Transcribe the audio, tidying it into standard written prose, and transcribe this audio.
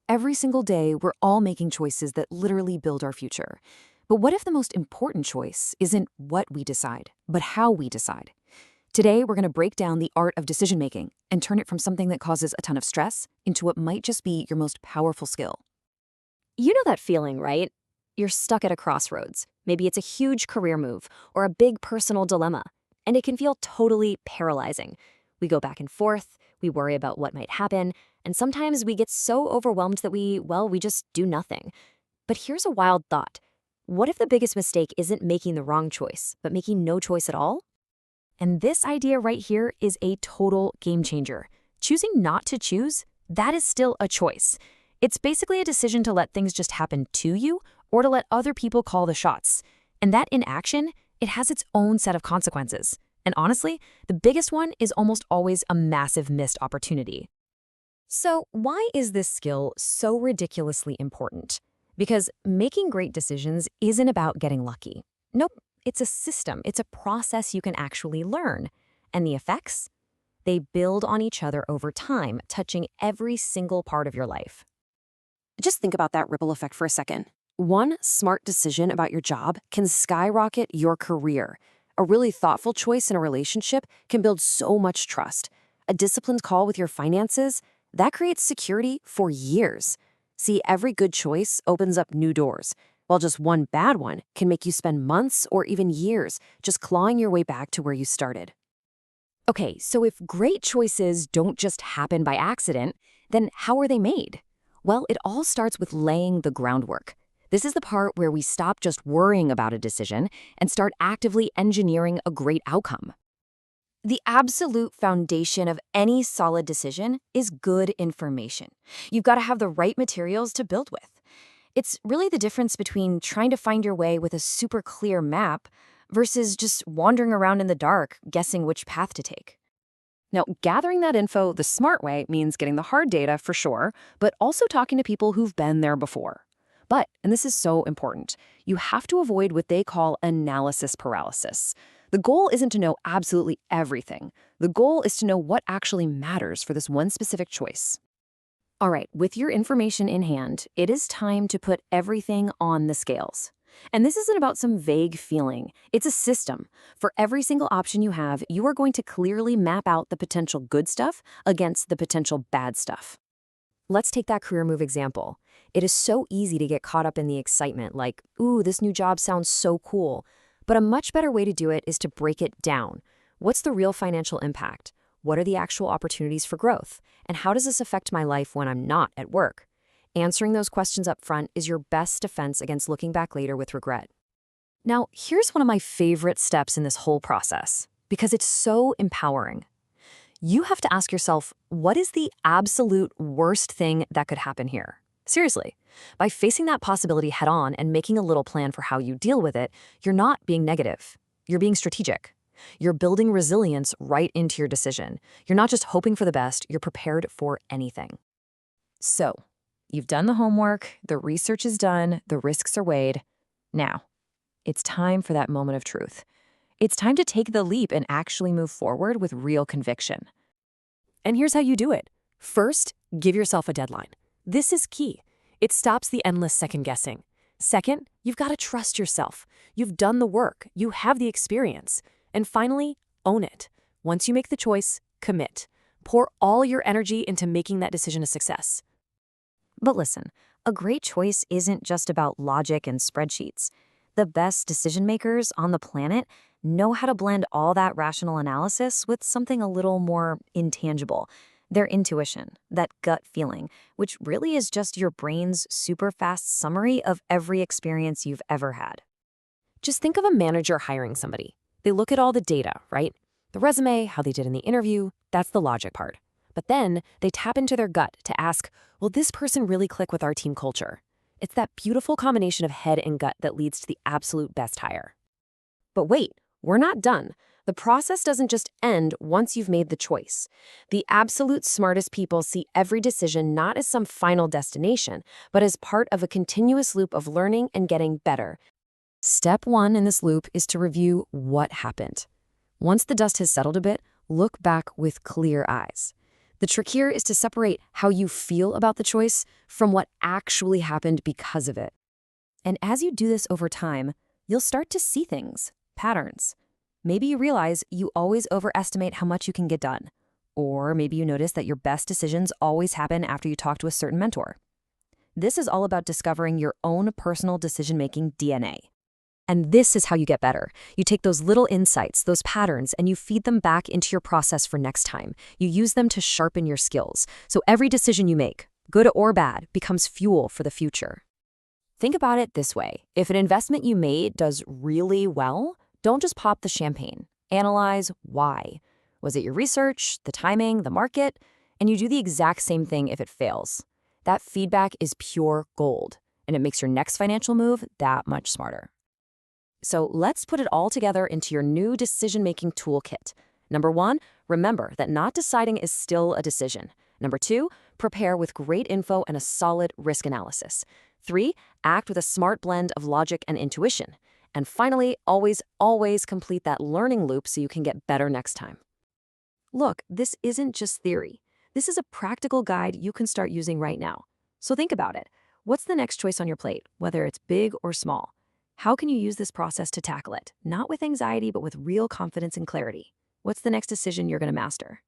Every single day we're all making choices that literally build our future. But what if the most important choice isn't what we decide, but how we decide? Today, we're going to break down the art of decision making and turn it from something that causes a ton of stress into what might just be your most powerful skill. You know that feeling, right? You're stuck at a crossroads. Maybe it's a huge career move or a big personal dilemma, and it can feel totally paralyzing. We go back and forth, we worry about what might happen, and sometimes we get so overwhelmed that we just do nothing. But here's a wild thought. What if the biggest mistake isn't making the wrong choice, but making no choice at all? And this idea right here is a total game changer. Choosing not to choose, that is still a choice. It's basically a decision to let things just happen to you or to let other people call the shots. And that inaction, it has its own set of consequences. And honestly, the biggest one is almost always a massive missed opportunity. So why is this skill so ridiculously important? Because making great decisions isn't about getting lucky. Nope, it's a system. It's a process you can actually learn. And the effects? They build on each other over time, touching every single part of your life. Just think about that ripple effect for a second. One smart decision about your job can skyrocket your career. A really thoughtful choice in a relationship can build so much trust. A disciplined call with your finances, that creates security for years. See, every good choice opens up new doors, while just one bad one can make you spend months or even years just clawing your way back to where you started. Okay, so if great choices don't just happen by accident, then how are they made? Well, it all starts with laying the groundwork. This is the part where we stop just worrying about a decision and start actively engineering a great outcome. The absolute foundation of any solid decision is good information. You've got to have the right materials to build with. It's really the difference between trying to find your way with a super clear map versus just wandering around in the dark, guessing which path to take. Now, gathering that info the smart way means getting the hard data for sure, but also talking to people who've been there before. But, and this is so important, you have to avoid what they call analysis paralysis. The goal isn't to know absolutely everything. The goal is to know what actually matters for this one specific choice. All right, with your information in hand, it is time to put everything on the scales. And this isn't about some vague feeling. It's a system. For every single option you have, you are going to clearly map out the potential good stuff against the potential bad stuff. Let's take that career move example. It is so easy to get caught up in the excitement, like, ooh, this new job sounds so cool. But a much better way to do it is to break it down. What's the real financial impact? What are the actual opportunities for growth? And how does this affect my life when I'm not at work? Answering those questions up front is your best defense against looking back later with regret. Now, here's one of my favorite steps in this whole process, because it's so empowering. You have to ask yourself, what is the absolute worst thing that could happen here? Seriously, by facing that possibility head on and making a little plan for how you deal with it, you're not being negative. You're being strategic. You're building resilience right into your decision. You're not just hoping for the best, you're prepared for anything. So, you've done the homework, the research is done, the risks are weighed. Now, it's time for that moment of truth. It's time to take the leap and actually move forward with real conviction. And here's how you do it. First, give yourself a deadline. This is key. It stops the endless second guessing. Second, you've got to trust yourself. You've done the work. You have the experience. And finally, own it. Once you make the choice, commit. Pour all your energy into making that decision a success. But listen, a great choice isn't just about logic and spreadsheets. The best decision makers on the planet know how to blend all that rational analysis with something a little more intangible. Their intuition, that gut feeling, which really is just your brain's super fast summary of every experience you've ever had. Just think of a manager hiring somebody. They look at all the data, right? The resume, how they did in the interview, that's the logic part. But then they tap into their gut to ask, will this person really click with our team culture? It's that beautiful combination of head and gut that leads to the absolute best hire. But wait, we're not done. The process doesn't just end once you've made the choice. The absolute smartest people see every decision not as some final destination, but as part of a continuous loop of learning and getting better. Step one in this loop is to review what happened. Once the dust has settled a bit, look back with clear eyes. The trick here is to separate how you feel about the choice from what actually happened because of it. And as you do this over time, you'll start to see things, patterns. Maybe you realize you always overestimate how much you can get done. Or maybe you notice that your best decisions always happen after you talk to a certain mentor. This is all about discovering your own personal decision-making DNA. And this is how you get better. You take those little insights, those patterns, and you feed them back into your process for next time. You use them to sharpen your skills. So every decision you make, good or bad, becomes fuel for the future. Think about it this way. If an investment you made does really well, don't just pop the champagne. Analyze why. Was it your research, the timing, the market? And you do the exact same thing if it fails. That feedback is pure gold, and it makes your next financial move that much smarter. So let's put it all together into your new decision-making toolkit. Number 1, remember that not deciding is still a decision. Number 2, prepare with great info and a solid risk analysis. 3, act with a smart blend of logic and intuition. And finally, always complete that learning loop so you can get better next time. Look, this isn't just theory. This is a practical guide you can start using right now. So think about it. What's the next choice on your plate, whether it's big or small? How can you use this process to tackle it, not with anxiety, but with real confidence and clarity? What's the next decision you're going to master?